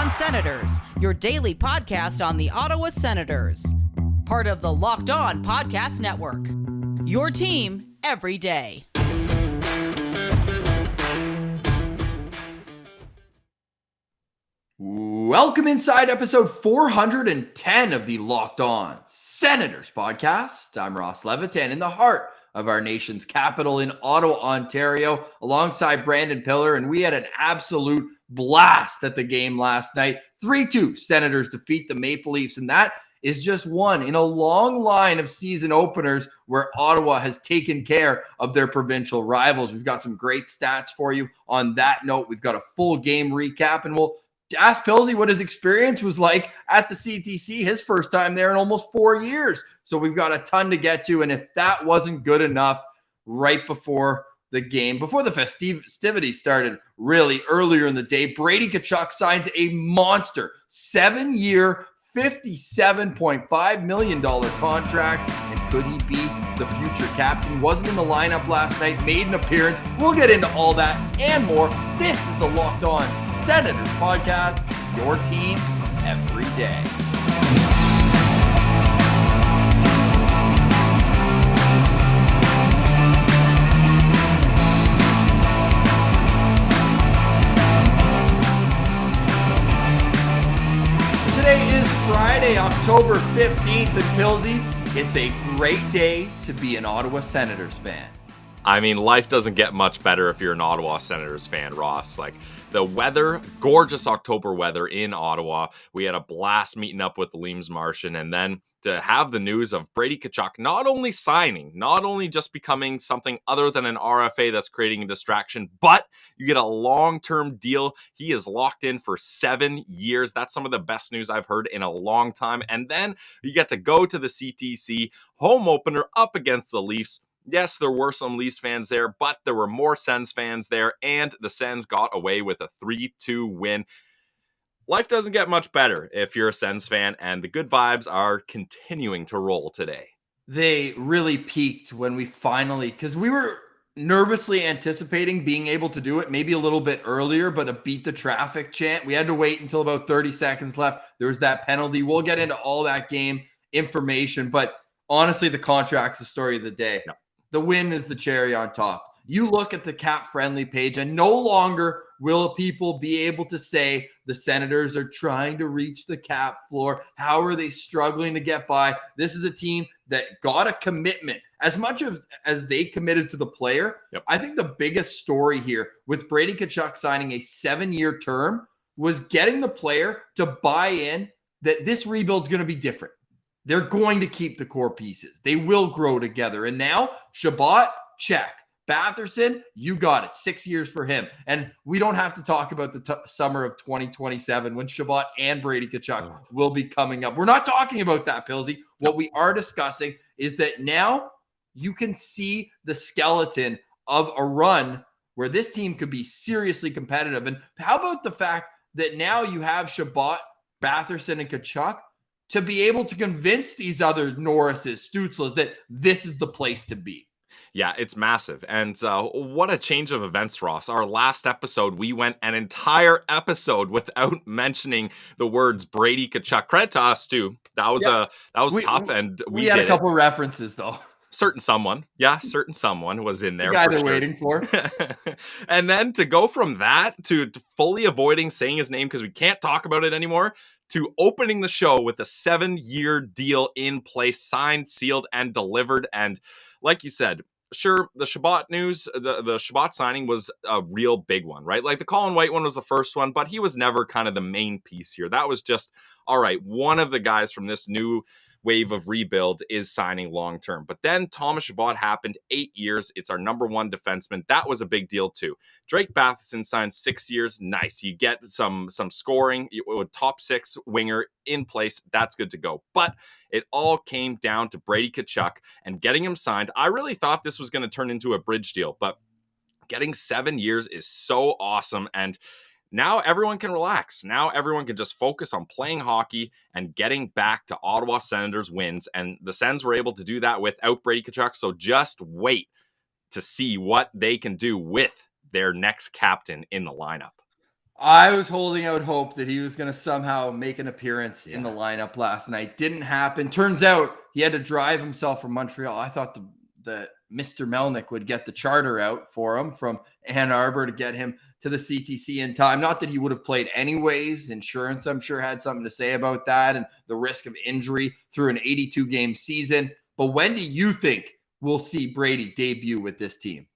On Senators, your daily podcast on the Ottawa Senators. Part of the Locked On Podcast Network. Your team every day. Welcome inside episode 410 of the Locked On Senators podcast. I'm Ross Levitan in the heart of our nation's capital in Ottawa, Ontario, alongside Brandon Pillar, and we had an absolute blast at the game last night. 3-2 Senators defeat the Maple Leafs, and that is just one in a long line of season openers where Ottawa has taken care of their provincial rivals. We've got some great stats for you on that note. We've got a full game recap, and we'll ask Pilsy what his experience was like at the CTC, his first time there in almost 4 years. So we've got a ton to get to. And if that wasn't good enough, right before the game, before the festivities started really earlier in the day, Brady Tkachuk signs a monster 7-year, $57.5 million contract. And could he be the future captain? Wasn't in the lineup last night, made an appearance. We'll get into all that and more. This is the Locked On Senators podcast, your team every day. Today is Friday, October 15th, and Pilsy, it's a great day to be an Ottawa Senators fan. I mean, life doesn't get much better if you're an Ottawa Senators fan, Ross. Like, the weather, gorgeous October weather in Ottawa. We had a blast meeting up with Liam's Martian, and then to have the news of Brady Tkachuk not only signing, not only just becoming something other than an RFA that's creating a distraction, but you get a long-term deal. He is locked in for 7 years. That's some of the best news I've heard in a long time. And then you get to go to the CTC home opener up against the Leafs. Yes, there were some Leafs fans there, but there were more Sens fans there, and the Sens got away with a 3-2 win. Life doesn't get much better if you're a Sens fan, and the good vibes are continuing to roll today. They really peaked when we finally, because we were nervously anticipating being able to do it maybe a little bit earlier, but a beat the traffic chant. We had to wait until about 30 seconds left. There was that penalty. We'll get into all that game information, but honestly, the contract's the story of the day. No. The win is the cherry on top. You look at the cap-friendly page, and no longer will people be able to say the Senators are trying to reach the cap floor. How are they struggling to get by? This is a team that got a commitment. As much as they committed to the player, Yep. I think the biggest story here with Brady Tkachuk signing a 7-year term was getting the player to buy in that this rebuild's going to be different. They're going to keep the core pieces. They will grow together. And now, Chabot, check. Batherson, you got it. 6 years for him. And we don't have to talk about the summer of 2027 when Chabot and Brady Tkachuk will be coming up. We're not talking about that, Pilsy. What we are discussing is that now you can see the skeleton of a run where this team could be seriously competitive. And how about the fact that now you have Chabot, Batherson, and Tkachuk to be able to convince these other Norrises, Stutzlas, that this is the place to be? Yeah, it's massive. And what a change of events, Ross. Our last episode, we went an entire episode without mentioning the words Brady Tkachuk. Credit to us, too. That was tough, and we had a couple references, though. Certain someone was in there. The guy for they're sure. waiting for. And then to go from that to fully avoiding saying his name because we can't talk about it anymore, to opening the show with a 7-year deal in place, signed, sealed, and delivered. And like you said, sure, the Chabot news, the Chabot signing was a real big one, right? Like the Colin White one was the first one, but he was never kind of the main piece here. That was just, all right, one of the guys from this new wave of rebuild is signing long-term. But then Thomas Chabot happened, 8 years. It's our number one defenseman. That was a big deal too. Drake Batherson signed 6 years. Nice. You get some scoring, top 6 winger in place. That's good to go. But it all came down to Brady Tkachuk and getting him signed. I really thought this was going to turn into a bridge deal, but getting 7 years is so awesome. And now everyone can relax. Now everyone can just focus on playing hockey and getting back to Ottawa Senators wins. And the Sens were able to do that without Brady Tkachuk. So just wait to see what they can do with their next captain in the lineup. I was holding out hope that he was going to somehow make an appearance in the Yeah. lineup last night. Didn't happen. Turns out he had to drive himself from Montreal. I thought the Mr. Melnick would get the charter out for him from Ann Arbor to get him to the CTC in time. Not that he would have played anyways. Insurance, I'm sure, had something to say about that and the risk of injury through an 82-game season. But when do you think we'll see Brady debut with this team?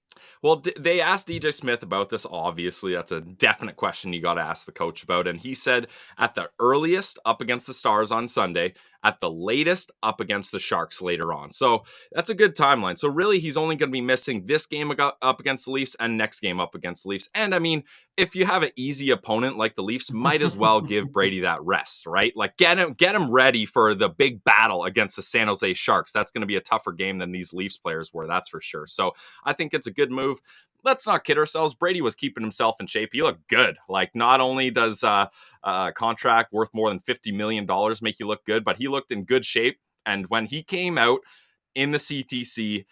Well, they asked DJ Smith about this. Obviously, that's a definite question you got to ask the coach about. And he said at the earliest up against the Stars on Sunday, at the latest up against the Sharks later on. So that's a good timeline. So really, he's only going to be missing this game up against the Leafs and next game up against the Leafs. And I mean, if you have an easy opponent like the Leafs, might as well give Brady that rest, right? Like get him ready for the big battle against the San Jose Sharks. That's going to be a tougher game than these Leafs players were, that's for sure. So I think it's a good move. Let's not kid ourselves. Brady was keeping himself in shape. He looked good. Like, not only does a contract worth more than $50 million make you look good, but he looked in good shape. And when he came out in the CTC,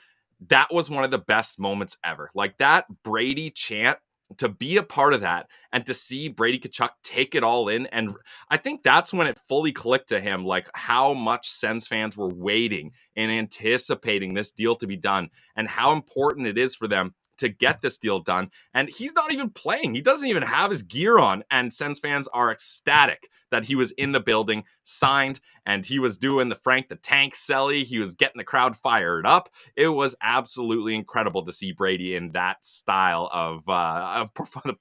that was one of the best moments ever. Like, that Brady chant, to be a part of that and to see Brady Tkachuk take it all in. And I think that's when it fully clicked to him, like how much Sens fans were waiting and anticipating this deal to be done and how important it is for them to get this deal done. And he's not even playing. He doesn't even have his gear on. And Sens fans are ecstatic that he was in the building, signed, and he was doing the Frank the Tank Selly. He was getting the crowd fired up. It was absolutely incredible to see Brady in that style of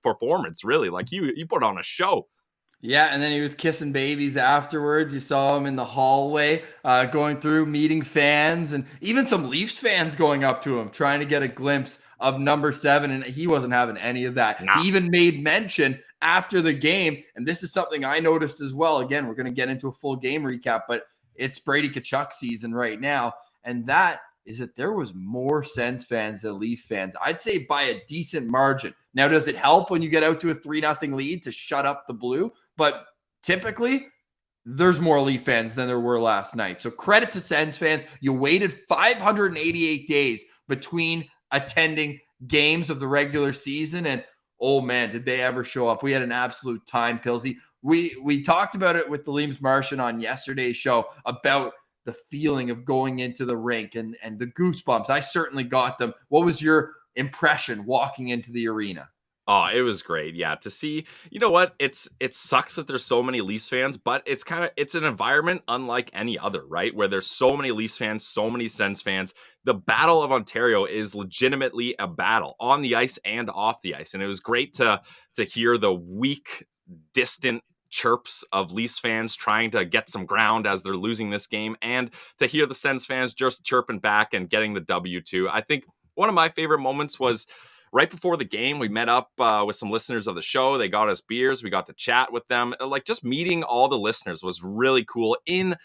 performance, really. Like, he put on a show. Yeah, and then he was kissing babies afterwards. You saw him in the hallway going through, meeting fans, and even some Leafs fans going up to him, trying to get a glimpse of number 7, and he wasn't having any of that. Nah. He even made mention after the game, and this is something I noticed as well. Again, we're going to get into a full game recap, but it's Brady Tkachuk season right now, and that is that there was more Sens fans than Leaf fans. I'd say by a decent margin. Now, does it help when you get out to a 3-0 lead to shut up the blue? But typically, there's more Leaf fans than there were last night. So credit to Sens fans. You waited 588 days between attending games of the regular season, and oh man, did they ever show up. We had an absolute time, Pilsy. We talked about it with the Leames Martian on yesterday's show about the feeling of going into the rink and the goosebumps. I certainly got them. What was your impression walking into the arena? Oh, it was great. Yeah, to see, you know what? It sucks that there's so many Leafs fans, but it's an environment unlike any other, right? Where there's so many Leafs fans, so many Sens fans. The Battle of Ontario is legitimately a battle on the ice and off the ice. And it was great to hear the weak, distant chirps of Leafs fans trying to get some ground as they're losing this game, and to hear the Sens fans just chirping back and getting the W too. I think one of my favorite moments was right before the game. We met up with some listeners of the show. They got us beers. We got to chat with them. Like, just meeting all the listeners was really cool in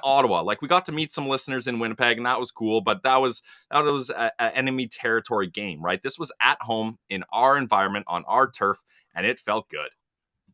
Ottawa. Like, we got to meet some listeners in Winnipeg, and that was cool, but that was an enemy territory game, right? This was at home in our environment on our turf, and it felt good.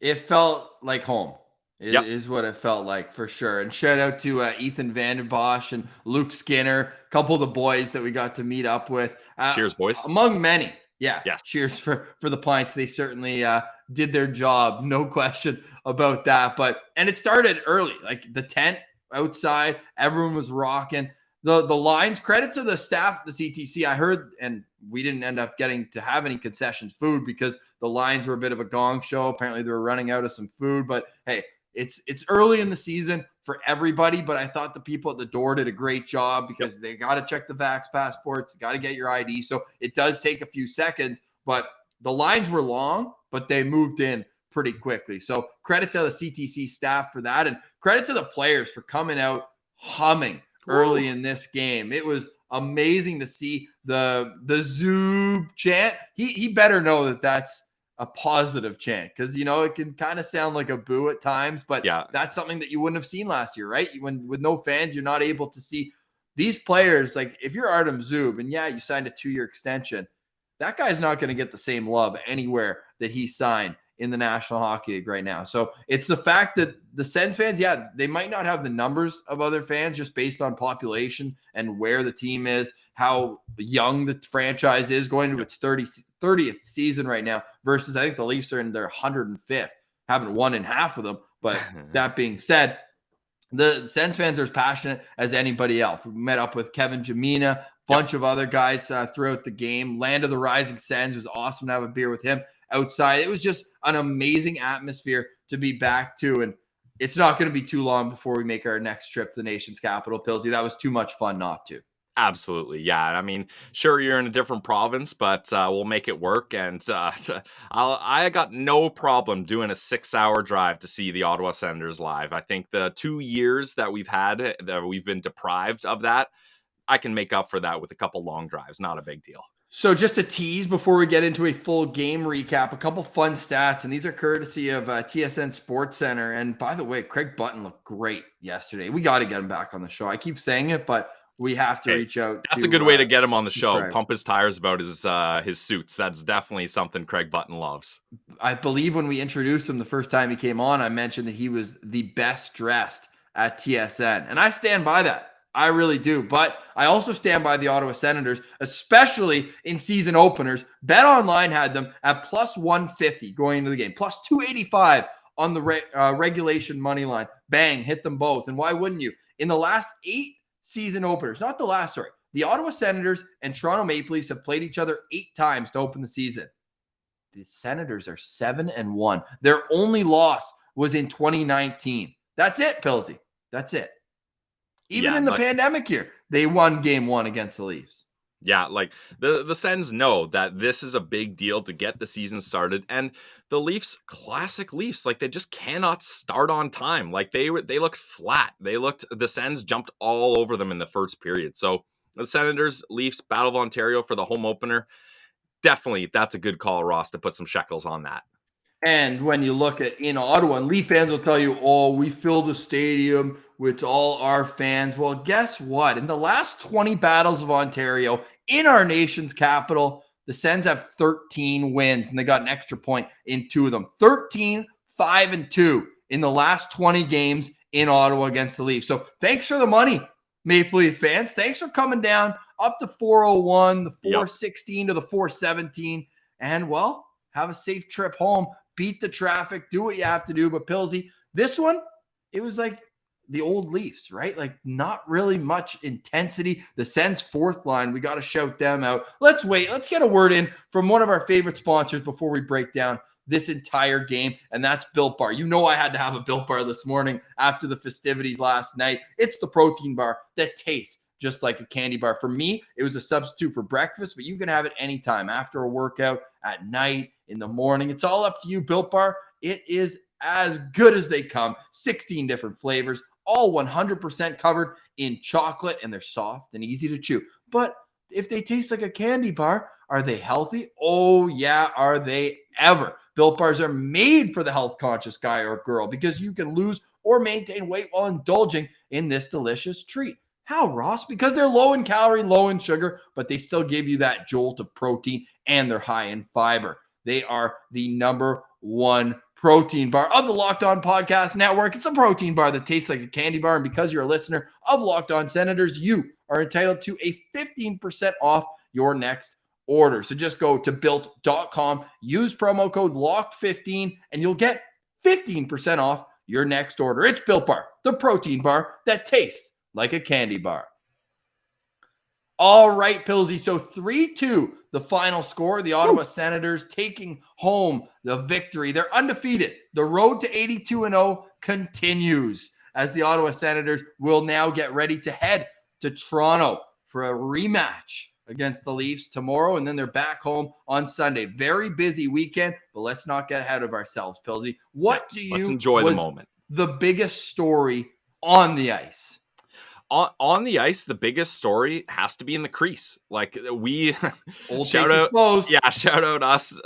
It felt like home. Yep. Is what it felt like, for sure. And shout out to Ethan Vandenbosch and Luke Skinner, a couple of the boys that we got to meet up with. Cheers, boys. Among many. Yeah. Yes. Cheers for the pints. They certainly did their job. No question about that. And it started early, like the tent outside. Everyone was rocking. The lines, credit to the staff at the CTC. I heard, and we didn't end up getting to have any concessions food because the lines were a bit of a gong show. Apparently they were running out of some food, but hey, it's early in the season for everybody, but I thought the people at the door did a great job because they got to check the vax passports, got to get your ID. So it does take a few seconds, but the lines were long, but they moved in pretty quickly. So credit to the CTC staff for that, and credit to the players for coming out humming early in this game. It was amazing to see the Zoob chant. He better know that that's a positive chant, because it can kind of sound like a boo at times, but yeah, that's something that you wouldn't have seen last year, right? When with no fans, you're not able to see these players. Like, if you're Artem Zub and you signed a 2-year extension, that guy's not going to get the same love anywhere that he signed in the National Hockey League right now. So it's the fact that the Sens fans, yeah, they might not have the numbers of other fans just based on population and where the team is, how young the franchise is going to its 30th season right now versus I think the Leafs are in their 105th. Haven't won in half of them. But that being said, the Sens fans are as passionate as anybody else. We met up with Kevin Jamina, bunch of other guys throughout the game. Land of the Rising Sens. It was awesome to have a beer with him outside. It was just an amazing atmosphere to be back to. And it's not going to be too long before we make our next trip to the nation's capital, Pilsy. That was too much fun not to. Absolutely. Yeah. I mean, sure, you're in a different province, but we'll make it work. And I got no problem doing a 6-hour drive to see the Ottawa Senators live. I think the 2 years that we've had, that we've been deprived of that, I can make up for that with a couple long drives. Not a big deal. So just a tease before we get into a full game recap, a couple fun stats, and these are courtesy of TSN Sports Center. And by the way, Craig Button looked great yesterday. We got to get him back on the show. I keep saying it, but we have to reach out. That's a good way to get him on the show. Craig. Pump his tires about his suits. That's definitely something Craig Button loves. I believe when we introduced him the first time he came on, I mentioned that he was the best dressed at TSN. And I stand by that. I really do. But I also stand by the Ottawa Senators, especially in season openers. BetOnline had them at plus 150 going into the game, plus 285 on the regulation money line. Bang, hit them both. And why wouldn't you? In the last 8 season openers, not the last, sorry. The Ottawa Senators and Toronto Maple Leafs have played each other 8 times to open the season. The Senators are 7-1. Their only loss was in 2019. That's it, Pilsy. That's it. Even in the pandemic year, they won game 1 against the Leafs. Yeah, like the Sens know that this is a big deal to get the season started, and the Leafs, classic Leafs, like they just cannot start on time. Like they looked flat. The Sens jumped all over them in the first period. So the Senators, Leafs, Battle of Ontario for the home opener. Definitely, that's a good call, Ross, to put some shekels on that. And when you look at in Ottawa, and Leaf fans will tell you, oh, we fill the stadium with all our fans. Well, guess what? In the last 20 battles of Ontario in our nation's capital, the Sens have 13 wins, and they got an extra point in 2 of them. 13, 5-2 in the last 20 games in Ottawa against the Leafs. So thanks for the money, Maple Leaf fans. Thanks for coming down up to 401, the 416 to the 417. And, well, have a safe trip home. Beat the traffic, do what you have to do. But Pilsy, this one, it was like the old Leafs, right? Like not really much intensity. The Sens fourth line, we got to shout them out. Let's wait. Let's get a word in from one of our favorite sponsors before we break down this entire game, and that's Built Bar. You know I had to have a Built Bar this morning after the festivities last night. It's the protein bar that tastes just like a candy bar. For me, it was a substitute for breakfast, but you can have it anytime, after a workout, at night, in the morning. It's all up to you. Built Bar, it is as good as they come. 16 different flavors, all 100% covered in chocolate, and they're soft and easy to chew. But if they taste like a candy bar, are they healthy? Oh, yeah, are they ever? Built Bars are made for the health-conscious guy or girl because you can lose or maintain weight while indulging in this delicious treat. How, Ross? Because they're low in calorie, low in sugar, but they still give you that jolt of protein, and they're high in fiber. They are the number 1 protein bar of the Locked On Podcast Network. It's a protein bar that tastes like a candy bar, and because you're a listener of Locked On Senators, you are entitled to a 15% off your next order. So just go to built.com, use promo code LOCKED15, and you'll get 15% off your next order. It's Built Bar, the protein bar that tastes like a candy bar. All right, Pilsy. So 3-2, the final score. The Ottawa Senators taking home the victory. They're undefeated. The road to 82-0 continues as the Ottawa Senators will now get ready to head to Toronto for a rematch against the Leafs tomorrow, and then they're back home on Sunday. Very busy weekend, but let's not get ahead of ourselves, Pilsy. Let's enjoy the moment. The biggest story on the ice. On the ice, the biggest story has to be in the crease. Like we shout out, exposed. Yeah, shout out us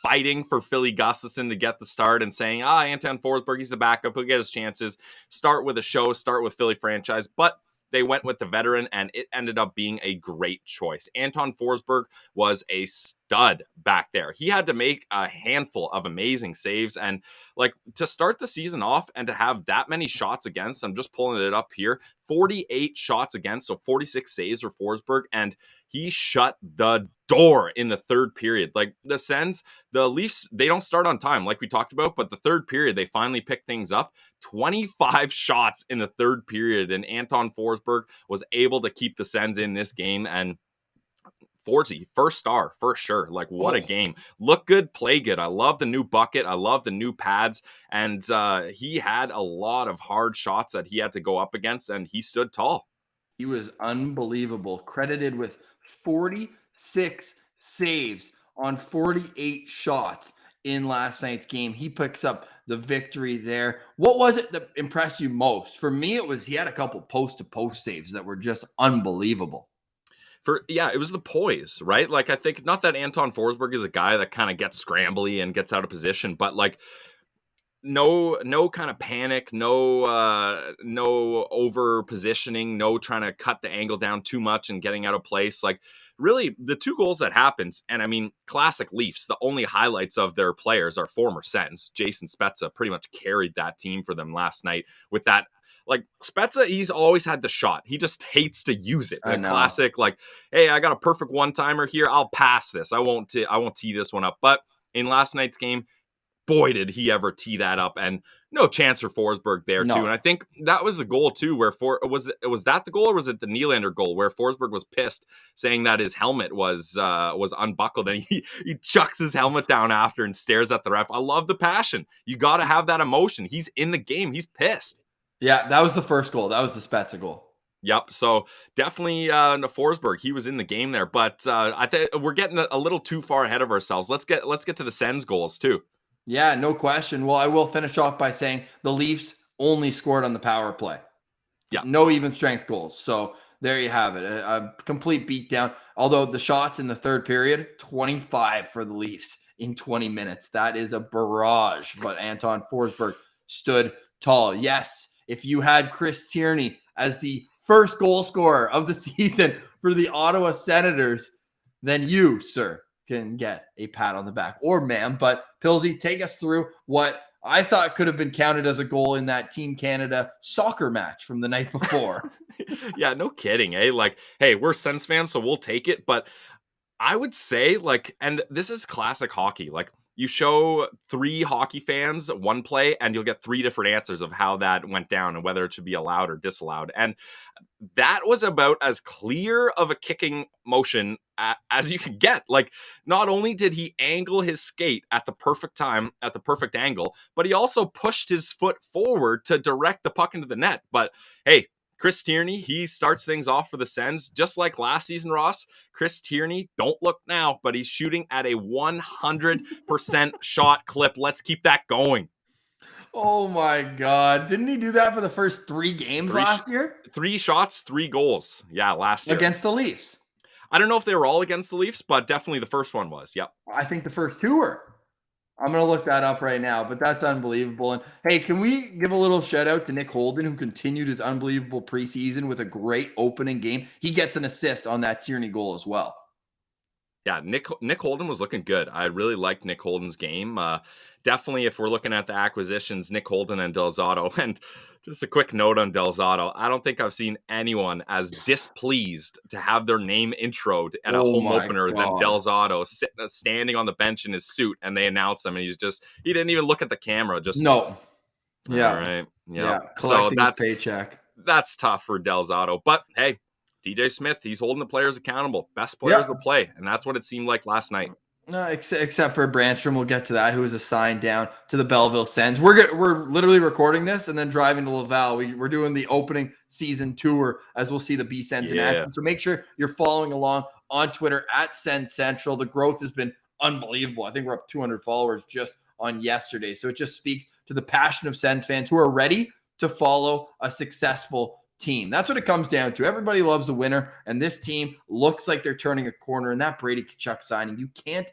fighting for Philly Gustafson to get the start and saying, Anton Forsberg, he's the backup, he'll get his chances. Start with a show, start with Philly franchise, but they went with the veteran, and it ended up being a great choice. Anton Forsberg was a stud back there. He had to make a handful of amazing saves. And like to start the season off and to have that many shots against, I'm just pulling it up here, 48 shots against, so 46 saves for Forsberg. And he shut the door in the third period. Like the Sens, the Leafs, they don't start on time like we talked about, but the third period, they finally picked things up. 25 shots in the third period, and Anton Forsberg was able to keep the Sens in this game. And Forsy, first star for sure. Like what a game. Look good, play good. I love the new bucket. I love the new pads. And he had a lot of hard shots that he had to go up against, and he stood tall. He was unbelievable. Credited with 46 saves on 48 shots in last night's game. He picks up the victory there. What was it that impressed you most? For me, it was he had a couple post-to-post saves that were just unbelievable. It was the poise, right? Like, I think not that Anton Forsberg is a guy that kind of gets scrambly and gets out of position, but like no kind of panic, no over positioning, no trying to cut the angle down too much and getting out of place. Like really the two goals that happens, and I mean, classic Leafs, the only highlights of their players are former Sens. Jason Spezza pretty much carried that team for them last night with that. Like Spezza, he's always had the shot. He just hates to use it. The classic, like, hey, I got a perfect one-timer here. I'll pass this. I won't tee this one up. But in last night's game, boy, did he ever tee that up, and no chance for Forsberg there too. And I think that was the goal too, where was that the goal, or was it the Nylander goal where Forsberg was pissed, saying that his helmet was unbuckled, and he chucks his helmet down after and stares at the ref. I love the passion. You got to have that emotion. He's in the game. He's pissed. Yeah, that was the first goal. That was the Spezza goal. Yep. So definitely Forsberg, he was in the game there, but I think we're getting a little too far ahead of ourselves. Let's get to the Sens goals too. Yeah, no question. Well, I will finish off by saying the Leafs only scored on the power play. Yeah. No even strength goals. So there you have it. A complete beatdown. Although the shots in the third period, 25 for the Leafs in 20 minutes. That is a barrage. But Anton Forsberg stood tall. Yes, if you had Chris Tierney as the first goal scorer of the season for the Ottawa Senators, then you, sir, can get a pat on the back, or ma'am. But Pilsy, take us through what I thought could have been counted as a goal in that Team Canada soccer match from the night before. Yeah, no kidding, eh? Like, hey, we're Sens fans, so we'll take it. But I would say, like, and this is classic hockey, like, you show 3 hockey fans one play and you'll get 3 different answers of how that went down and whether it should be allowed or disallowed. And that was about as clear of a kicking motion as you could get. Like, not only did he angle his skate at the perfect time, at the perfect angle, but he also pushed his foot forward to direct the puck into the net. But hey, Chris Tierney, he starts things off for the Sens, just like last season, Ross. Chris Tierney, don't look now, but he's shooting at a 100% shot clip. Let's keep that going. Oh my God. Didn't he do that for the first 3 games last year? 3 shots, 3 goals. Yeah, last year. Against the Leafs. I don't know if they were all against the Leafs, but definitely the first one was. Yep. I think the first 2 were. I'm going to look that up right now, but that's unbelievable. And hey, can we give a little shout out to Nick Holden, who continued his unbelievable preseason with a great opening game? He gets an assist on that Tierney goal as well. Yeah, Nick Holden was looking good. I really liked Nick Holden's game. Definitely, if we're looking at the acquisitions, Nick Holden and Del Zotto. And just a quick note on Del Zotto. I don't think I've seen anyone as displeased to have their name introed at a home opener than Del Zotto, standing on the bench in his suit, and they announced him, and he didn't even look at the camera. No. Yeah. All right. Yeah. So that's paycheck. That's tough for Del Zotto. But hey, DJ Smith, he's holding the players accountable. Best players will play, and that's what it seemed like last night. Except for Brandstrom, we'll get to that, who was assigned down to the Belleville Sens. We're literally recording this and then driving to Laval. We're doing the opening season tour, as we'll see the B Sens in action. So make sure you're following along on Twitter at Sens Central. The growth has been unbelievable. I think we're up 200 followers just on yesterday. So it just speaks to the passion of Sens fans who are ready to follow a successful team. That's what it comes down to. Everybody loves a winner, and this team looks like they're turning a corner. And that Brady Tkachuk signing, you can't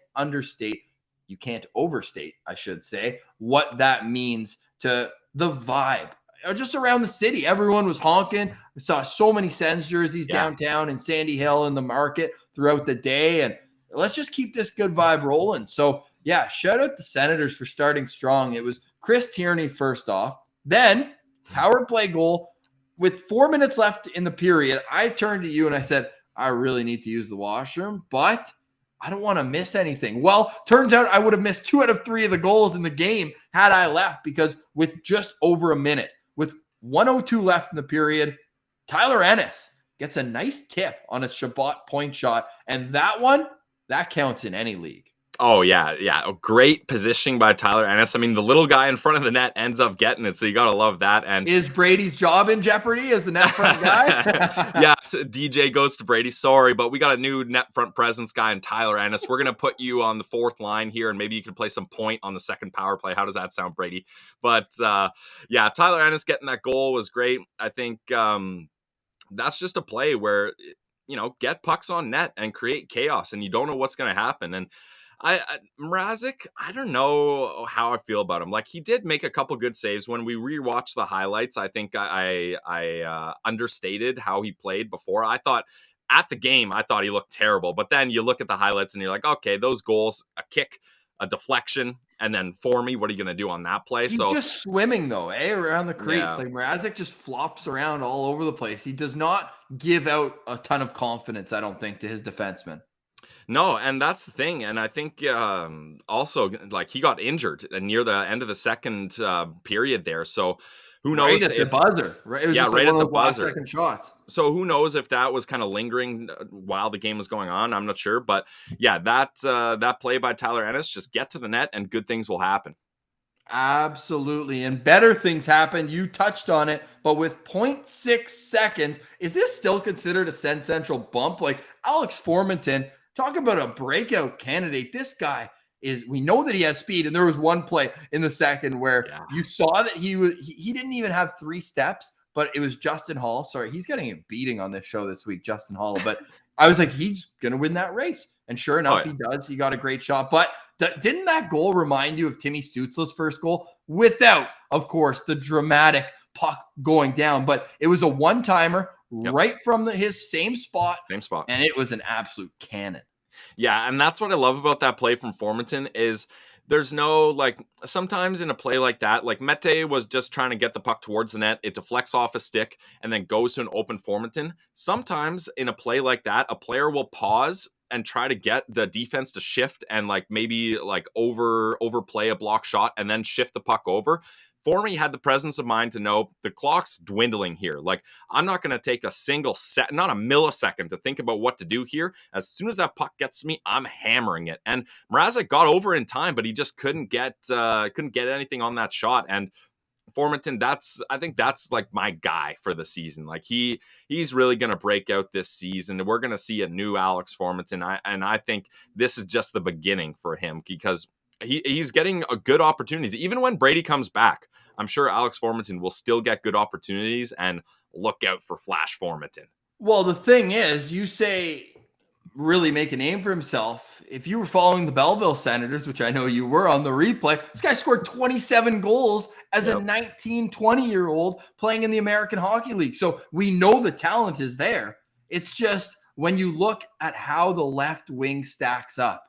overstate, I should say, what that means to the vibe. Just around the city, everyone was honking. I saw so many Sens jerseys downtown in Sandy Hill in the market throughout the day, and let's just keep this good vibe rolling. So yeah, shout out the Senators for starting strong. It was Chris Tierney first off, then power play goal with 4 minutes left in the period. I turned to you and I said, I really need to use the washroom, but I don't want to miss anything. Well, turns out I would have missed 2 out of 3 of the goals in the game had I left, because with just over a minute, with 1:02 left in the period, Tyler Ennis gets a nice tip on a Shabbat point shot. And that counts in any league. Oh, yeah. A great positioning by Tyler Ennis. I mean, the little guy in front of the net ends up getting it, so you got to love that. And is Brady's job in jeopardy as the net front guy? Yeah, DJ goes to Brady. Sorry, but we got a new net front presence guy in Tyler Ennis. We're going to put you on the 4th line here, and maybe you can play some point on the second power play. How does that sound, Brady? But yeah, Tyler Ennis getting that goal was great. I think that's just a play where, get pucks on net and create chaos, and you don't know what's going to happen. And Mrazek, I don't know how I feel about him. Like, he did make a couple good saves. When we rewatched the highlights, I think I understated how he played before. I thought at the game, I thought he looked terrible. But then you look at the highlights and you're like, okay, those goals, a kick, a deflection, and then for me, what are you going to do on that play? He's just swimming, though, around the crease. Yeah. Like, Mrazek just flops around all over the place. He does not give out a ton of confidence, I don't think, to his defensemen. No, and that's the thing. And I think also, like, he got injured near the end of the second period there. So who knows? Right at the buzzer. Right? It was just right one at of the those last buzzer. second shots. So who knows if that was kind of lingering while the game was going on? I'm not sure. But yeah, that play by Tyler Ennis, just get to the net and good things will happen. Absolutely. And better things happen. You touched on it, but with 0.6 seconds, is this still considered a Send Central bump? Like, Alex Formenton, talk about a breakout candidate. This guy we know that he has speed. And there was one play in the second where you saw that he didn't even have 3 steps, but it was Justin Hall. Sorry, he's getting a beating on this show this week, Justin Hall. But I was like, he's going to win that race. And sure enough, he does. He got a great shot. But didn't that goal remind you of Timmy Stützle's first goal? Without, of course, the dramatic puck going down. But it was a one-timer right from his same spot. And it was an absolute cannon. Yeah, and that's what I love about that play from Formenton is there's no, like, sometimes in a play like that, like Mete was just trying to get the puck towards the net. It deflects off a stick and then goes to an open Formenton. Sometimes in a play like that, a player will pause and try to get the defense to shift and like maybe like overplay a block shot and then shift the puck over. Formy had the presence of mind to know the clock's dwindling here. Like, I'm not going to take a single set, not a millisecond to think about what to do here. As soon as that puck gets to me, I'm hammering it. And Mrazek got over in time, but he just couldn't get anything on that shot. And Formenton, I think that's like my guy for the season. Like, he's really going to break out this season. We're going to see a new Alex Formenton. And I think this is just the beginning for him because he's getting a good opportunities. Even when Brady comes back, I'm sure Alex Formenton will still get good opportunities, and look out for Flash Formenton. Well, the thing is, you say really make a name for himself. If you were following the Belleville Senators, which I know you were on the replay, this guy scored 27 goals as a 19, 20-year-old playing in the American Hockey League. So we know the talent is there. It's just when you look at how the left wing stacks up,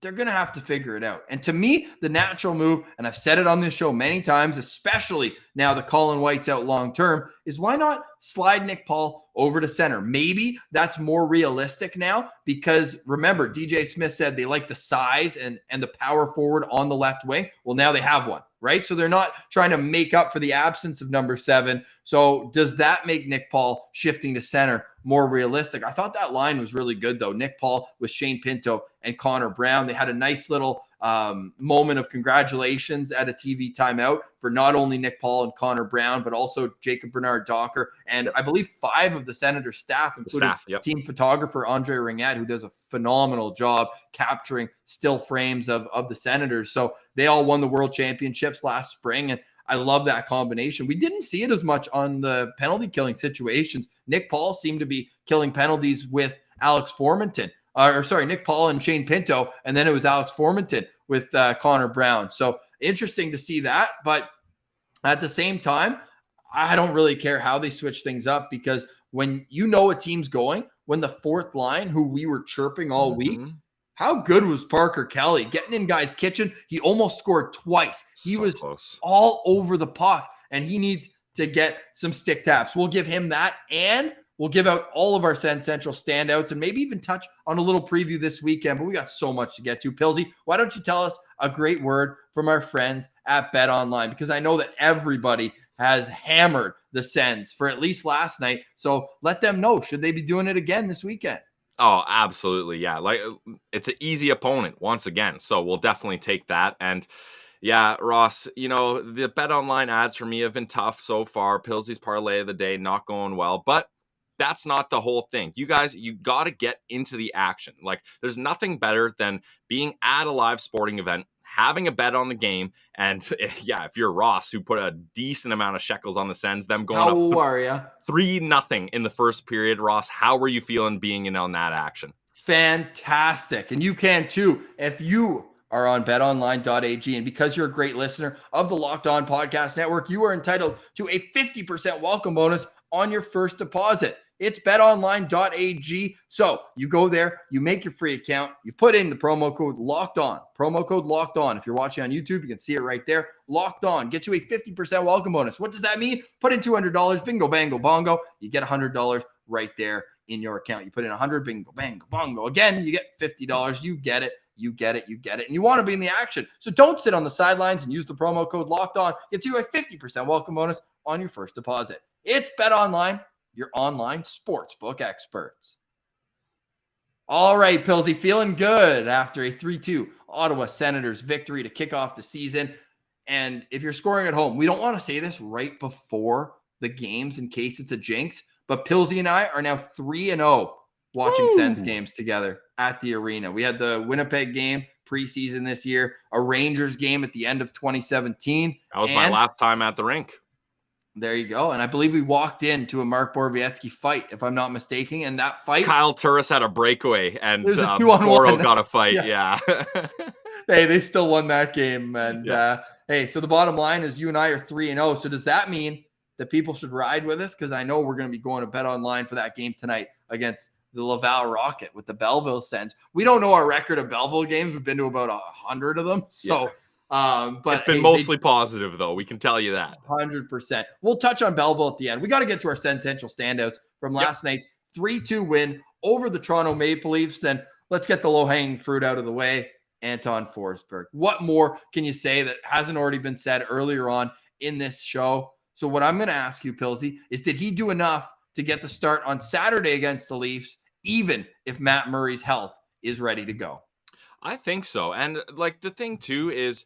they're going to have to figure it out. And to me, the natural move, and I've said it on this show many times, especially now that Colin White's out long-term, is why not slide Nick Paul over to center? Maybe that's more realistic now because remember, DJ Smith said they like the size and the power forward on the left wing. Well, now they have one, right? So they're not trying to make up for the absence of number 7. So does that make Nick Paul shifting to center more realistic? I thought that line was really good, though. Nick Paul with Shane Pinto and Connor Brown. They had a nice little moment of congratulations at a TV timeout for not only Nick Paul and Connor Brown, but also Jacob Bernard Docker. And I believe 5 of the Senators staff, including team photographer Andre Ringette, who does a phenomenal job capturing still frames of the Senators. So they all won the World Championships last spring. And I love that combination. We didn't see it as much on the penalty killing situations. Nick Paul seemed to be killing penalties with Alex Formenton. Nick Paul and Shane Pinto, and then it was Alex Formenton with Connor Brown. So interesting to see that. But at the same time, I don't really care how they switch things up because when you know a team's going, when the fourth line, who we were chirping all week, How good was Parker Kelly getting in guys' kitchen? He almost scored twice. He was close. all over the puck, and he needs to get some stick taps. We'll give him that, and we'll give out all of our Send Central standouts and maybe even touch on a little preview this weekend, but we got so much to get to. Pilsy, why don't you tell us a great word from our friends at BetOnline? Because I know that everybody has hammered the Sens for at least last night, so let them know, should they be doing it again this weekend? Oh, absolutely. Yeah. Like, it's an easy opponent once again. So we'll definitely take that. And yeah, Ross, the BetOnline ads for me have been tough so far. Pilsy's parlay of the day, not going well, but that's not the whole thing. You guys, you got to get into the action. Like, there's nothing better than being at a live sporting event, having a bet on the game. And yeah, if you're Ross, who put a decent amount of shekels on the Sens, them going How are you? 3-0 in the first period. Ross, how were you feeling being in on that action? Fantastic. And you can too if you are on betonline.ag. And because you're a great listener of the Locked On Podcast Network, you are entitled to a 50% welcome bonus on your first deposit. It's betonline.ag. So you go there, you make your free account, you put in the promo code Locked On. Promo code Locked On. If you're watching on YouTube, you can see it right there. Locked On. Get you a 50% welcome bonus. What does that mean? Put in $200. Bingo, bango, bongo. You get $100 right there in your account. You put in 100. Bingo, bango, bongo. Again, you get $50. You get it. You get it. You get it. And you want to be in the action. So don't sit on the sidelines and use the promo code Locked On. Get you a 50% welcome bonus on your first deposit. It's BetOnline, your online sportsbook experts. All right, Pilsy, feeling good after a 3-2 Ottawa Senators victory to kick off the season. And if you're scoring at home, we don't want to say this right before the games in case it's a jinx, but Pilsy and I are now 3-0 watching Sens games together at the arena. We had the Winnipeg game preseason this year, a Rangers game at the end of 2017. That was my last time at the rink. There you go. And I believe we walked into a Mark Borowiecki fight, if I'm not mistaken. And that fight, Kyle Turris had a breakaway and Boro got a fight. Yeah. Hey, they still won that game. And hey, so the bottom line is you and I are 3-0. So does that mean that people should ride with us? Because I know we're going to be going to BetOnline for that game tonight against the Laval Rocket with the Belleville Sens. We don't know our record of Belleville games. We've been to about 100 of them. So but it's been mostly positive, though. We can tell you that. 100%. We'll touch on Belleville at the end. We got to get to our Sens Central standouts from last night's 3-2 win over the Toronto Maple Leafs. And let's get the low-hanging fruit out of the way. Anton Forsberg. What more can you say that hasn't already been said earlier on in this show? So what I'm going to ask you, Pilsy, is did he do enough to get the start on Saturday against the Leafs, even if Matt Murray's health is ready to go? I think so. And like the thing too is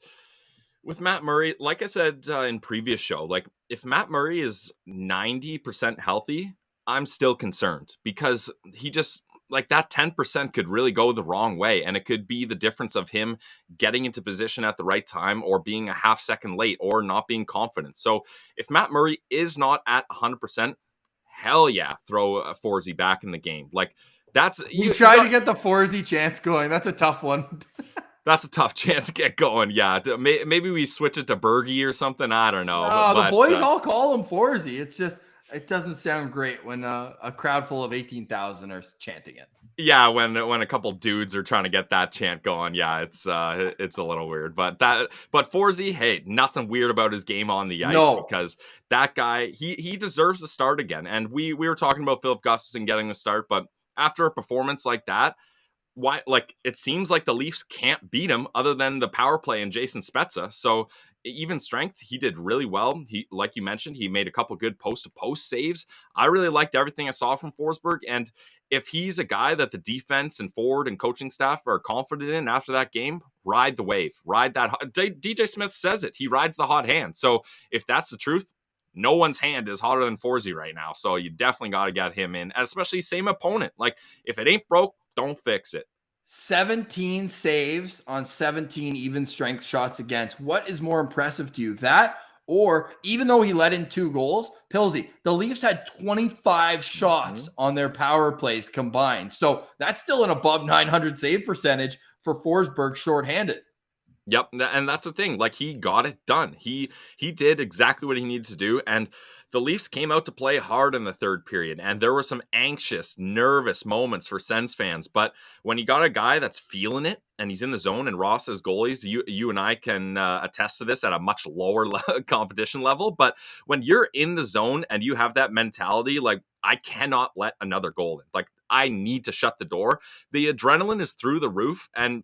with Matt Murray, like I said in previous show, like if Matt Murray is 90% healthy, I'm still concerned because he just like that 10% could really go the wrong way. And it could be the difference of him getting into position at the right time or being a half second late or not being confident. So if Matt Murray is not at 100%, hell yeah, throw Forsey back in the game. Like that's you try to get the Forsey chance going. That's a tough one. That's a tough chance to get going. Yeah, maybe we switch it to Bergie or something. I don't know. The boys all call him Forsey. It's just it doesn't sound great when a crowd full of 18,000 are chanting it. Yeah, when a couple dudes are trying to get that chant going, yeah, it's a little weird. But Forsey, hey, nothing weird about his game on the ice because that guy he deserves to start again. And we were talking about Philip Gustafsson getting the start, but after a performance like that, why? Like it seems like the Leafs can't beat him other than the power play and Jason Spezza. So even strength, he did really well. He, like you mentioned, he made a couple good post-to-post saves. I really liked everything I saw from Forsberg. And if he's a guy that the defense and forward and coaching staff are confident in after that game, ride the wave. Ride that. DJ Smith says it. He rides the hot hand. So if that's the truth, no one's hand is hotter than Forsey right now. So you definitely got to get him in, especially same opponent. Like if it ain't broke, don't fix it. 17 saves on 17 even strength shots against. What is more impressive to you? That or even though he let in 2 goals, Pilsy, the Leafs had 25 shots on their power plays combined. So that's still an above 900 save percentage for Forsberg shorthanded. Yep, and that's the thing. Like, he got it done. He did exactly what he needed to do, and the Leafs came out to play hard in the third period, and there were some anxious, nervous moments for Sens fans. But when you got a guy that's feeling it and he's in the zone, and Ross as goalies, you and I can attest to this at a much lower competition level. But when you're in the zone and you have that mentality, like, I cannot let another goal in. Like, I need to shut the door. The adrenaline is through the roof, and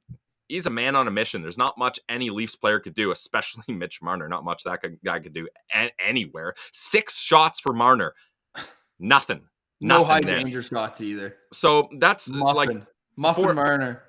he's a man on a mission. There's not much any Leafs player could do, especially Mitch Marner. Not much that guy could do anywhere. 6 shots for Marner. Nothing. No high there. danger shots either. So that's Muffin Marner.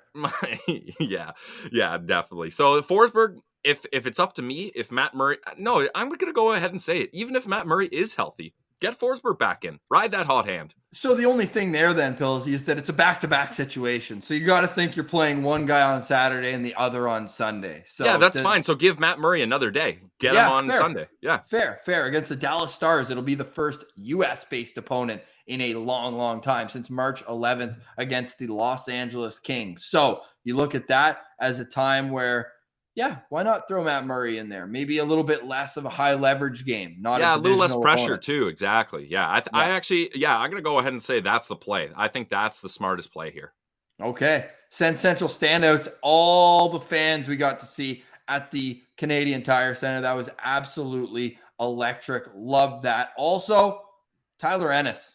Yeah, definitely. So Forsberg, if it's up to me, if Matt Murray, no, I'm going to go ahead and say it. Even if Matt Murray is healthy, get Forsberg back in. Ride that hot hand. So the only thing there then, Pillsy, is that it's a back-to-back situation. So you got to think you're playing one guy on Saturday and the other on Sunday. So yeah, that's fine. So give Matt Murray another day. Get him on Sunday. Yeah. Fair. Against the Dallas Stars, it'll be the first U.S.-based opponent in a long, long time, since March 11th against the Los Angeles Kings. So you look at that as a time where, yeah, why not throw Matt Murray in there? Maybe a little bit less of a high leverage game. A little less pressure opponent. too. Exactly. Yeah. I actually, I'm going to go ahead and say that's the play. I think that's the smartest play here. Okay. Send Central standouts. All the fans we got to see at the Canadian Tire Center. That was absolutely electric. Love that. Also, Tyler Ennis.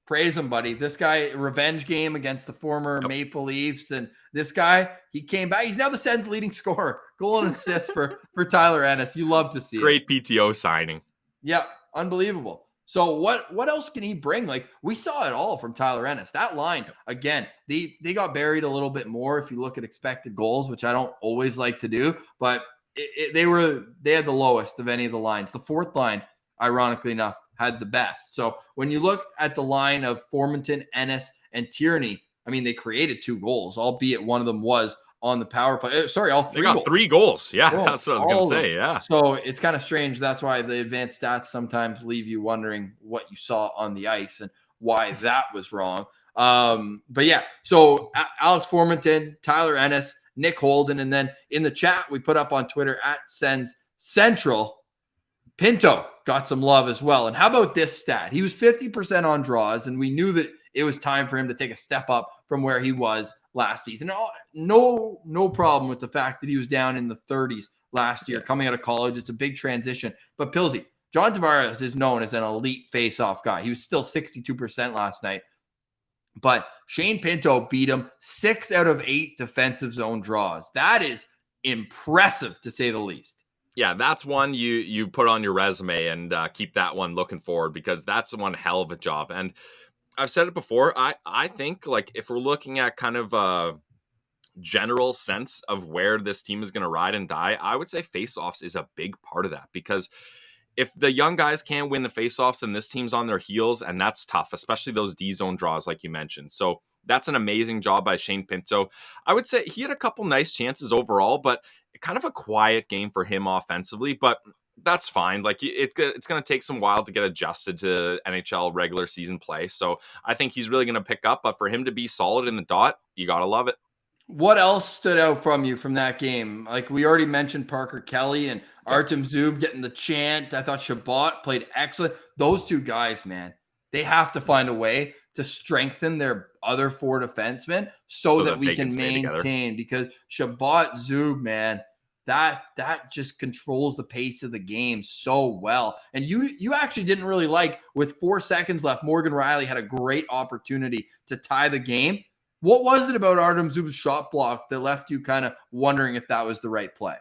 Praise him, buddy. This guy, revenge game against the former Maple Leafs. And this guy, he came back. He's now the Sens' leading scorer. Goal and assist for Tyler Ennis. You love to see Great PTO signing. Yep. Unbelievable. So what else can he bring? Like, we saw it all from Tyler Ennis. That line, again, they got buried a little bit more if you look at expected goals, which I don't always like to do. But they had the lowest of any of the lines. The fourth line, ironically enough, had the best. So when you look at the line of Formanton, Ennis, and Tierney, I mean, they created 2 goals, albeit one of them was on the power play. Sorry, all 3 goals. They got 3 goals. Yeah, that's what I was going to say. Yeah. So it's kind of strange. That's why the advanced stats sometimes leave you wondering what you saw on the ice and why that was wrong. But yeah, so Alex Formanton, Tyler Ennis, Nick Holden, and then in the chat we put up on Twitter at Sens Central, Pinto got some love as well. And how about this stat? He was 50% on draws, and we knew that it was time for him to take a step up from where he was last season. No problem with the fact that he was down in the 30s last year coming out of college. It's a big transition. But Pillsy, John Tavares is known as an elite face-off guy. He was still 62% last night. But Shane Pinto beat him 6 out of 8 defensive zone draws. That is impressive, to say the least. Yeah, that's one you put on your resume and keep that one looking forward, because that's one hell of a job. And I've said it before. I think, like, if we're looking at kind of a general sense of where this team is going to ride and die, I would say faceoffs is a big part of that, because if the young guys can't win the faceoffs, then this team's on their heels, and that's tough, especially those D-zone draws like you mentioned. So that's an amazing job by Shane Pinto. I would say he had a couple nice chances overall, but kind of a quiet game for him offensively, but that's fine. Like, it's going to take some while to get adjusted to NHL regular season play. So I think he's really going to pick up, but for him to be solid in the dot, you got to love it. What else stood out from you from that game? Like, we already mentioned Parker Kelly and Artem Zub getting the chant. I thought Shabbat played excellent. Those 2 guys, man, they have to find a way to strengthen their other 4 defensemen so that we can maintain, because Shabbat Zub, man, that just controls the pace of the game so well. And you actually didn't really like, with 4 seconds left, Morgan Rielly had a great opportunity to tie the game. What was it about Artem Zub's shot block that left you kind of wondering if that was the right play?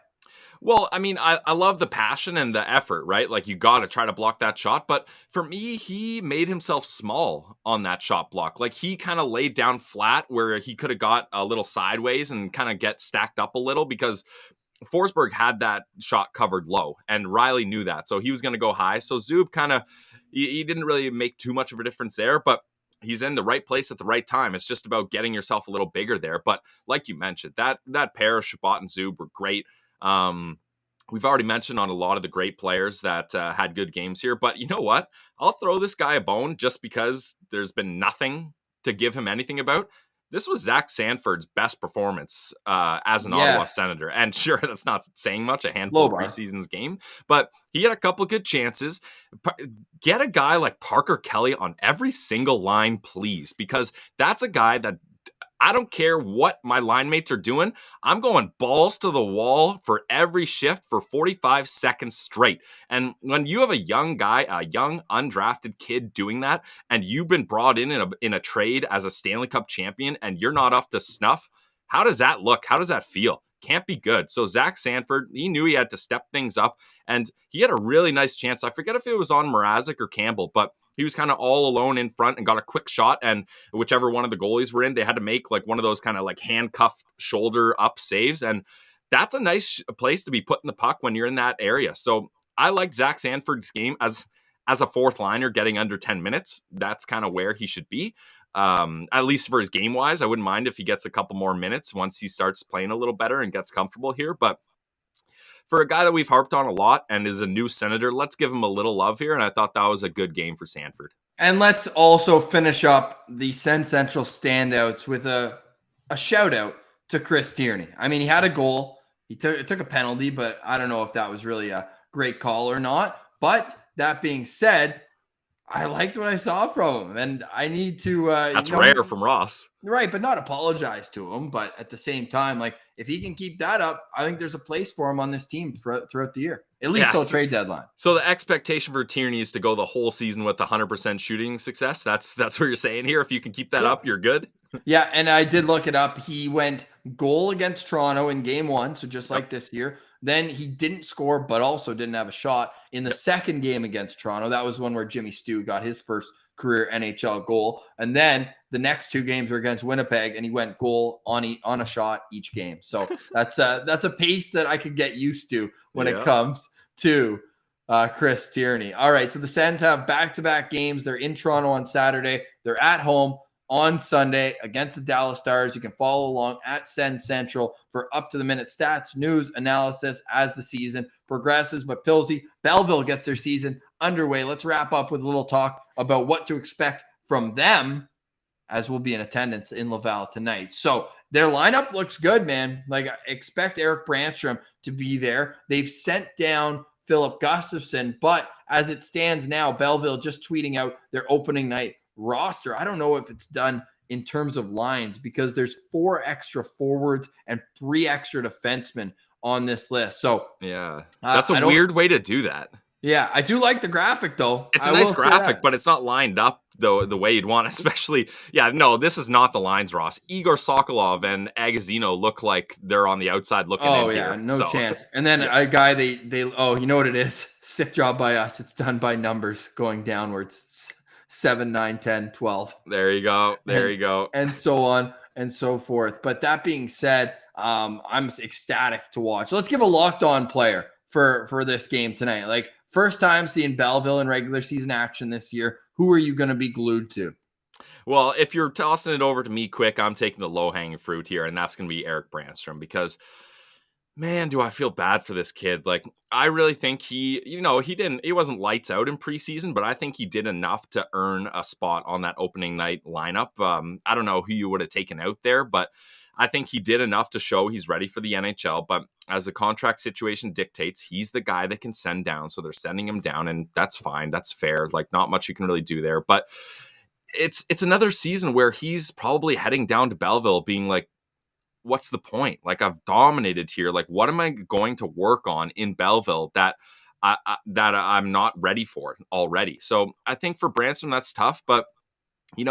Well, I mean, I love the passion and the effort, right? Like, you got to try to block that shot. But for me, he made himself small on that shot block. Like, he kind of laid down flat where he could have got a little sideways and kind of get stacked up a little, because Forsberg had that shot covered low, and Rielly knew that. So he was going to go high. So Zub kind of, he didn't really make too much of a difference there, but he's in the right place at the right time. It's just about getting yourself a little bigger there. But like you mentioned, that pair of Shabbat and Zub were great. We've already mentioned on a lot of the great players that had good games here. But you know what? I'll throw this guy a bone just because there's been nothing to give him anything about. this was Zach Sanford's best performance as an Ottawa Yes. Senator. And sure, that's not saying much, a handful Low of bar. preseasons game, but he had a couple good chances. Get a guy like Parker Kelly on every single line, please, because that's a guy that I don't care what my line mates are doing. I'm going balls to the wall for every shift for 45 seconds straight. And when you have a young guy, a young undrafted kid doing that, and you've been brought in a trade as a Stanley Cup champion and you're not up to snuff, how does that look? How does that feel? Can't be good. So Zach Sanford, he knew he had to step things up, and he had a really nice chance. I forget if it was on Mrazek or Campbell, but he was kind of all alone in front and got a quick shot, and whichever one of the goalies were in, they had to make like one of those kind of like handcuffed shoulder up saves, and that's a nice place to be putting the puck when you're in that area. So I like Zach Sanford's game as a fourth liner getting under 10 minutes. That's kind of where he should be. At least for his game wise, I wouldn't mind if he gets a couple more minutes once he starts playing a little better and gets comfortable here. But for a guy that we've harped on a lot and is a new Senator, let's give him a little love here. And I thought that was a good game for Sanford. And let's also finish up the Sen Central standouts with a shout out to Chris Tierney. I mean, he had a goal. He took a penalty, but I don't know if that was really a great call or not. But that being said, I liked what I saw from him, and I need to. That's rare from Ross, right? But not apologize to him. But at the same time, like if he can keep that up, I think there's a place for him on this team throughout the year, at least till trade deadline. So the expectation for Tierney is to go the whole season with 100% shooting success. That's what you're saying here. If you can keep that up, you're good. Yeah, and I did look it up. He went goal against Toronto in game 1, so just like this year. Then he didn't score, but also didn't have a shot in the second game against Toronto. That was one where Jimmy Stu got his first career NHL goal. And then the next 2 games were against Winnipeg, and he went goal on a shot each game. So that's a pace that I could get used to when it comes to Chris Tierney. All right, so the Sens have back-to-back games. They're in Toronto on Saturday. They're at home on Sunday against the Dallas Stars. You can follow along at Sen Central for up-to-the-minute stats, news, analysis as the season progresses. But Pilsy, Belleville gets their season underway. Let's wrap up with a little talk about what to expect from them, as we'll be in attendance in Laval tonight. So their lineup looks good, man. Like, I expect Eric Brandstrom to be there. They've sent down Philip Gustafson, but as it stands now, Belleville just tweeting out their opening night roster. I don't know if it's done in terms of lines because there's 4 extra forwards and 3 extra defensemen on this list. So yeah, that's a weird way to do that. Yeah, I do like the graphic though. It's a nice graphic, but it's not lined up though the way you'd want, especially. Yeah, no, this is not the lines, Ross. Igor Sokolov and Agazino look like they're on the outside looking in here. No chance. And then a guy they you know what it is? Sick job by us. It's done by numbers going downwards. 7, 9, 10, 12. There you go. You go. And so on and so forth. But that being said, I'm ecstatic to watch. Let's give a locked on player for this game tonight. Like, first time seeing Belleville in regular season action this year. Who are you going to be glued to? Well, if you're tossing it over to me quick, I'm taking the low-hanging fruit here, and that's going to be Eric Brandstrom because, man, do I feel bad for this kid. Like, I really think he wasn't lights out in preseason, but I think he did enough to earn a spot on that opening night lineup. I don't know who you would have taken out there, but I think he did enough to show he's ready for the NHL. But as the contract situation dictates, he's the guy that can send down. So they're sending him down, and that's fine. That's fair. Like, not much you can really do there. But it's another season where he's probably heading down to Belleville being like, what's the point? Like, I've dominated here. Like, what am I going to work on in Belleville that I'm not ready for already? So I think for Brandstrom, that's tough, but you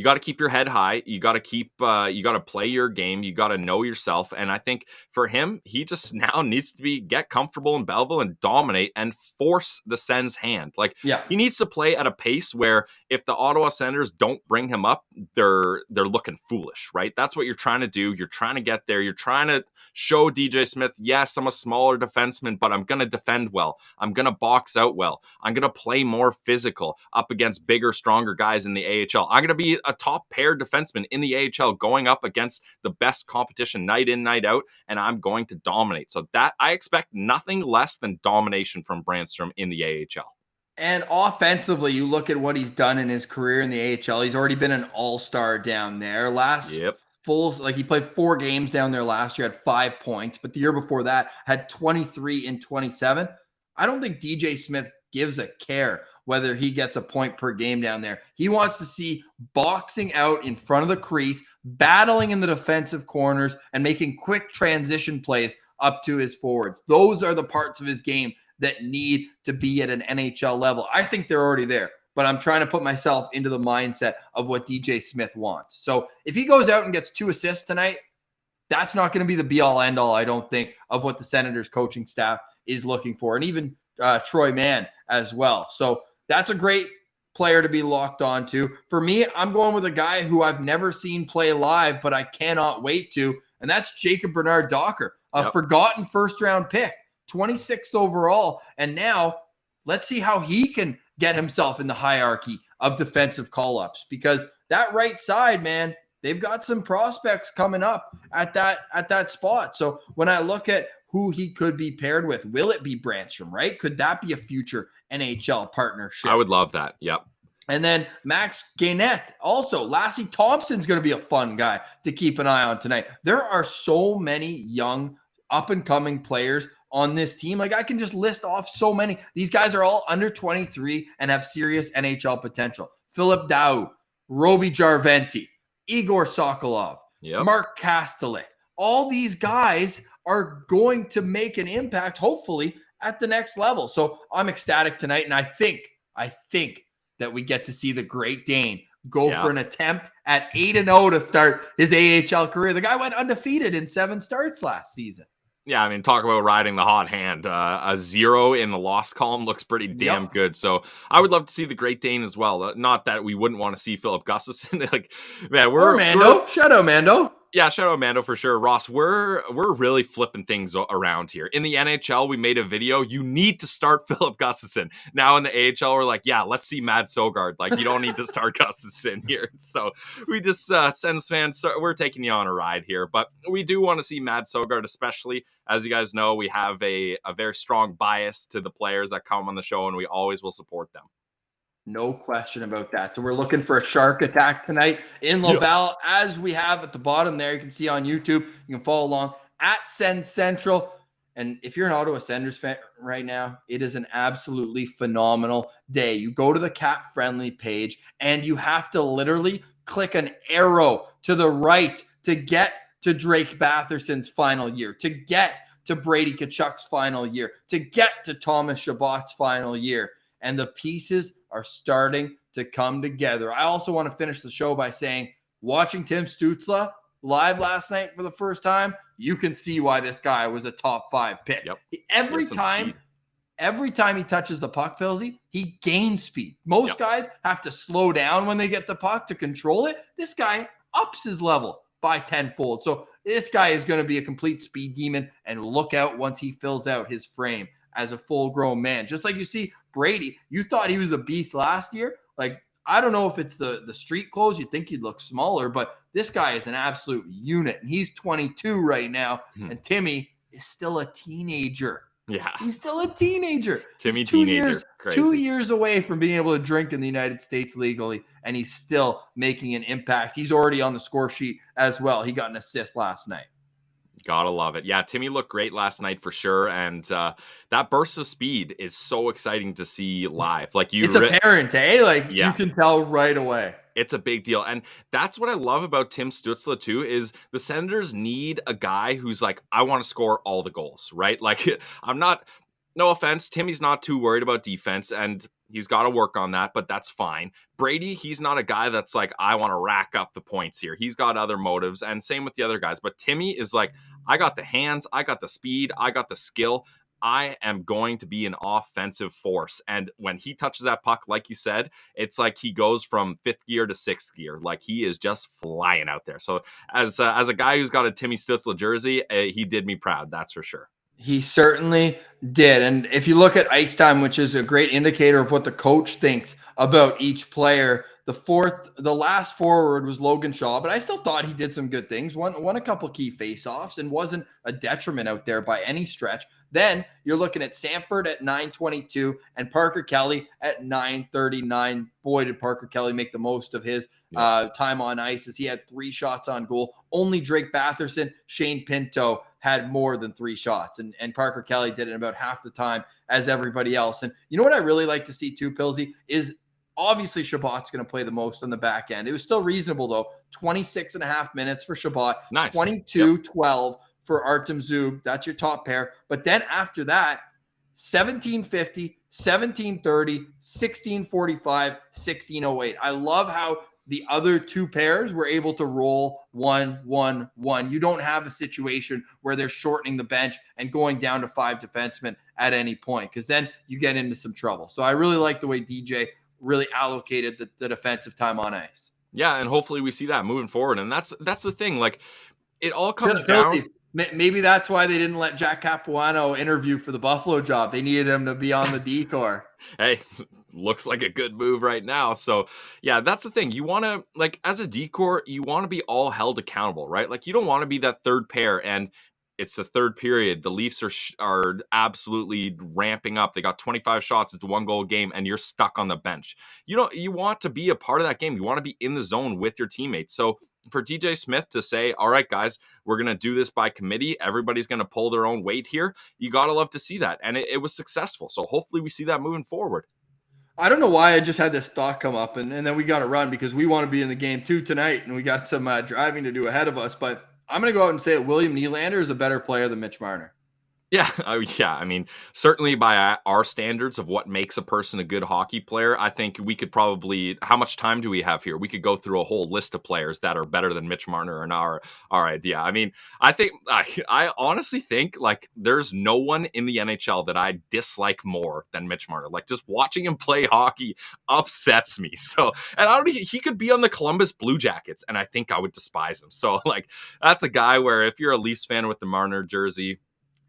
got to keep your head high. You got to play your game. You got to know yourself. And I think for him, he just now needs to get comfortable in Belleville and dominate and force the Sens' hand. Like, he needs to play at a pace where if the Ottawa Senators don't bring him up, they're looking foolish, right? That's what you're trying to do. You're trying to get there. You're trying to show DJ Smith, yes, I'm a smaller defenseman, but I'm going to defend well. I'm going to box out well. I'm going to play more physical up against bigger, stronger guys in the AHL. I'm going to be a top pair defenseman in the AHL going up against the best competition night in, night out, and I'm going to dominate. So that I expect nothing less than domination from Brandstrom in the AHL. And offensively, you look at what he's done in his career in the AHL. He's already been an all-star down there. Last he played 4 games down there last year, had 5 points, but the year before that had 23 in 27. I don't think DJ Smith gives a care whether he gets a point per game down there. He wants to see boxing out in front of the crease, battling in the defensive corners, and making quick transition plays up to his forwards. Those are the parts of his game that need to be at an NHL level. I think they're already there, but I'm trying to put myself into the mindset of what DJ Smith wants. So if he goes out and gets 2 assists tonight, that's not going to be the be-all, end-all, I don't think, of what the Senators coaching staff is looking for, and even Troy Mann as well. So that's a great player to be locked on to. For me, I'm going with a guy who I've never seen play live, but I cannot wait to, and that's Jacob Bernard-Docker, a forgotten first-round pick, 26th overall, and now let's see how he can get himself in the hierarchy of defensive call-ups, because that right side, man, they've got some prospects coming up at that spot. So when I look at who he could be paired with, will it be Brandstrom, right? Could that be a future NHL partnership? I would love that. Yep. And then Max Gainette. Also, Lassie Thompson's going to be a fun guy to keep an eye on tonight. There are so many young up-and-coming players on this team. Like, I can just list off so many. These guys are all under 23 and have serious NHL potential. Philip Dowd, Roby Jarventi, Igor Sokolov, Mark Kastelik. All these guys are going to make an impact, hopefully, at the next level. So I'm ecstatic tonight, and I think that we get to see the Great Dane go for an attempt at 8-0 to start his AHL career. The guy went undefeated in 7 starts last season. Yeah, I mean, talk about riding the hot hand. A 0 in the loss column looks pretty damn good. So I would love to see the Great Dane as well. Not that we wouldn't want to see Philip Gustafsson. Like, man, shout out Mando. Yeah, shout out Mando for sure. Ross, we're really flipping things around here. In the NHL, we made a video. You need to start Philip Gustafsson. Now in the AHL, we're like, yeah, let's see Mad Sogard. Like, you don't need to start Gustafsson here. So we just, Sens fans, we're taking you on a ride here. But we do want to see Mad Sogard, especially. As you guys know, we have a very strong bias to the players that come on the show, and we always will support them. No question about that. So we're looking for a shark attack tonight in Laval, as we have at the bottom there. You can see on YouTube. You can follow along at Send Central. And if you're an Ottawa Senators fan right now, it is an absolutely phenomenal day. You go to the Cap Friendly page, and you have to literally click an arrow to the right to get to Drake Batherson's final year, to get to Brady Tkachuk's final year, to get to Thomas Chabot's final year. And the pieces are starting to come together. I also want to finish the show by saying, watching Tim Stützle live last night for the first time, you can see why this guy was a top 5 pick. Every time he touches the puck, Pilsy, he gains speed. Most guys have to slow down when they get the puck to control it. This guy ups his level by tenfold. So this guy is going to be a complete speed demon, and look out once he fills out his frame as a full-grown man. Just like you see Brady, you thought he was a beast last year. Like, I don't know if it's the street clothes. You'd think he'd look smaller, but this guy is an absolute unit, and he's 22 right now, and Timmy is still a teenager. Yeah. He's still a teenager. Timmy he's 2 teenager. years, Crazy. 2 years away from being able to drink in the United States legally, and he's still making an impact. He's already on the score sheet as well. He got an assist last night. Gotta love it. Yeah, Timmy looked great last night for sure, and that burst of speed is so exciting to see live. Like, it's apparent, eh? Like, you can tell right away. It's a big deal. And that's what I love about Tim Stützle too, is the Senators need a guy who's like, I want to score all the goals, right? Like, no offense, Timmy's not too worried about defense, and he's got to work on that, but that's fine. Brady, he's not a guy that's like, I want to rack up the points here. He's got other motives, and same with the other guys. But Timmy is like, I got the hands, I got the speed, I got the skill. I am going to be an offensive force. And when he touches that puck, like you said, it's like he goes from 5th gear to 6th gear. Like, he is just flying out there. So as a guy who's got a Timmy Stützle jersey, he did me proud. That's for sure. He certainly did. And if you look at ice time, which is a great indicator of what the coach thinks about each player, the last forward was Logan Shaw, but I still thought he did some good things. Won a couple key faceoffs and wasn't a detriment out there by any stretch. Then you're looking at Sanford at 922 and Parker Kelly at 939. Boy, did Parker Kelly make the most of his time on ice, as he had 3 shots on goal. Only Drake Batherson, Shane Pinto had more than 3 shots. And Parker Kelly did it in about half the time as everybody else. And you know what I really like to see too, Pilsy, is obviously Shabbat's going to play the most on the back end. It was still reasonable, though. 26 and a half minutes for Shabbat. Nice. 22-12 for Artem Zub. That's your top pair. But then after that, 1750, 1730, 1645, 1608. I love how the other 2 pairs were able to roll 1-1-1. You don't have a situation where they're shortening the bench and going down to 5 defensemen at any point, because then you get into some trouble. So I really like the way DJ really allocated the defensive time on ice. Yeah, and hopefully we see that moving forward. And that's the thing. Like, it all comes down. Maybe that's why they didn't let Jack Capuano interview for the Buffalo job. They needed him to be on the decor. Hey, looks like a good move right now. So yeah, that's the thing. You want to, like, as a decor, you want to be all held accountable, right? Like, you don't want to be that third pair and it's the third period. The Leafs are absolutely ramping up. They got 25 shots. It's a 1-goal game, and you're stuck on the bench. You want to be a part of that game. You want to be in the zone with your teammates. So for DJ Smith to say, all right, guys, we're going to do this by committee. Everybody's going to pull their own weight here. You got to love to see that. And it was successful. So hopefully we see that moving forward. I don't know why I just had this thought come up, and then we got to run because we want to be in the game too tonight, and we got some driving to do ahead of us. But I'm going to go out and say that William Nylander is a better player than Mitch Marner. Yeah. I mean, certainly by our standards of what makes a person a good hockey player, I think we could probably, how much time do we have here? We could go through a whole list of players that are better than Mitch Marner in our idea. I mean, I honestly think, like, there's no one in the NHL that I dislike more than Mitch Marner. Like, just watching him play hockey upsets me. So, and he could be on the Columbus Blue Jackets and I think I would despise him. So, like, that's a guy where if you're a Leafs fan with the Marner jersey,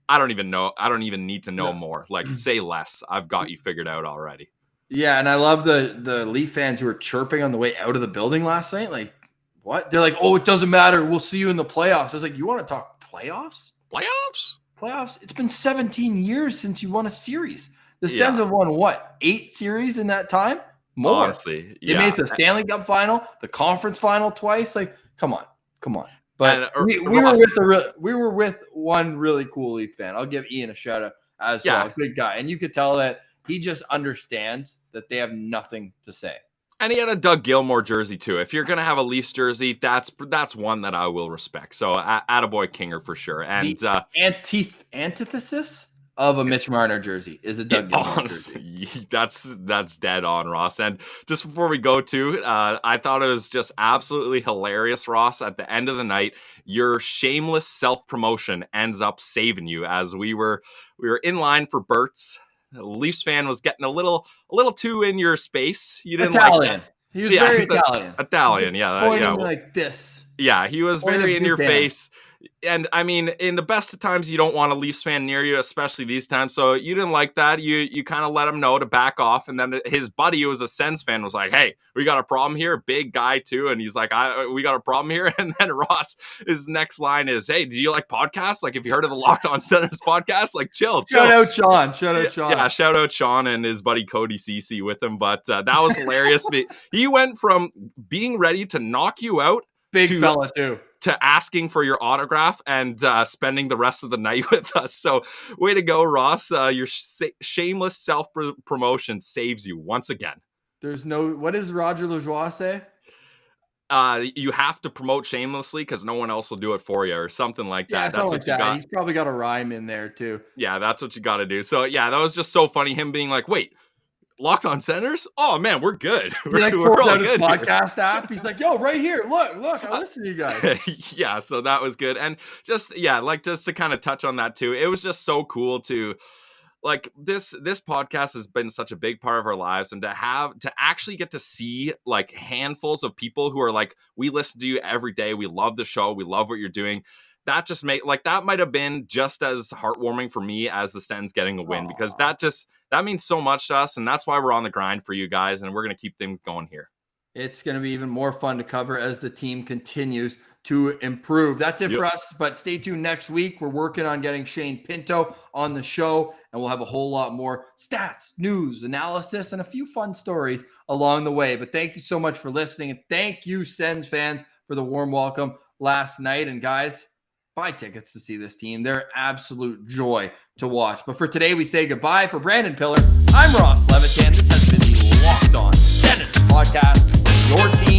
I don't even know. I don't even need to know more. Like, say less. I've got you figured out already. Yeah, and I love the Leaf fans who were chirping on the way out of the building last night. Like, what? They're like, oh, it doesn't matter. We'll see you in the playoffs. I was like, you want to talk playoffs? Playoffs? It's been 17 years since you won a series. The Sens have won, what, 8 series in that time? More. Honestly, They made it to the Stanley Cup final, the conference final twice. Like, come on. But we were with one really cool Leaf fan. I'll give Ian a shout out as well. Good guy. And you could tell that he just understands that they have nothing to say. And he had a Doug Gilmour jersey too. If you're going to have a Leafs jersey, that's one that I will respect. So attaboy Kinger for sure. And the antithesis of a Mitch Marner jersey is a Doug Gilmour jersey. That's dead on, Ross. And just before we go to, I thought it was just absolutely hilarious, Ross. At the end of the night, your shameless self-promotion ends up saving you, as we were in line for Bert's. The Leafs fan was getting a little too in your space. You didn't Italian. like that. He was very Italian. Italian, yeah. Like this. Yeah, he was very in your face. And I mean, in the best of times, you don't want a Leafs fan near you, especially these times. So you didn't like that. You kind of let him know to back off. And then his buddy, who was a Sens fan, was like, hey, we got a problem here. Big guy, too. And he's like, we got a problem here. And then Ross, his next line is, hey, do you like podcasts? Like, if you heard of the Locked On Senators podcast, like, chill. Shout out Sean. Yeah, shout out Sean and his buddy Cody Cece with him. But that was hilarious. He went from being ready to knock you out. Big fella, too. To asking for your autograph and spending the rest of the night with us. So way to go, Ross. Your shameless self-promotion saves you once again. What does Roger Lajoie say? You have to promote shamelessly because no one else will do it for you or something like that. Yeah, that's what you got. He's probably got a rhyme in there too. Yeah, that's what you got to do. So yeah, that was just so funny. Him being like, wait, Locked On Senators? Oh man, we're good. We're all good. Podcast app. He's like, yo, right here. Look, I listen to you guys. Yeah, so that was good. And just to kind of touch on that too. It was just so cool to, like, this podcast has been such a big part of our lives, and to actually get to see, like, handfuls of people who are like, we listen to you every day. We love the show. We love what you're doing. That just that might have been just as heartwarming for me as the Sens getting a win, because that means so much to us, and that's why we're on the grind for you guys, and we're going to keep things going here. It's going to be even more fun to cover as the team continues to improve. That's it for us, but stay tuned next week. We're working on getting Shane Pinto on the show, and we'll have a whole lot more stats, news, analysis, and a few fun stories along the way. But thank you so much for listening, and thank you, Sens fans, for the warm welcome last night. And guys, buy tickets to see this team. They're absolute joy to watch. But for today, we say goodbye. For Brandon Pillar, I'm Ross Levitan. This has been the Locked On Senators podcast. Your team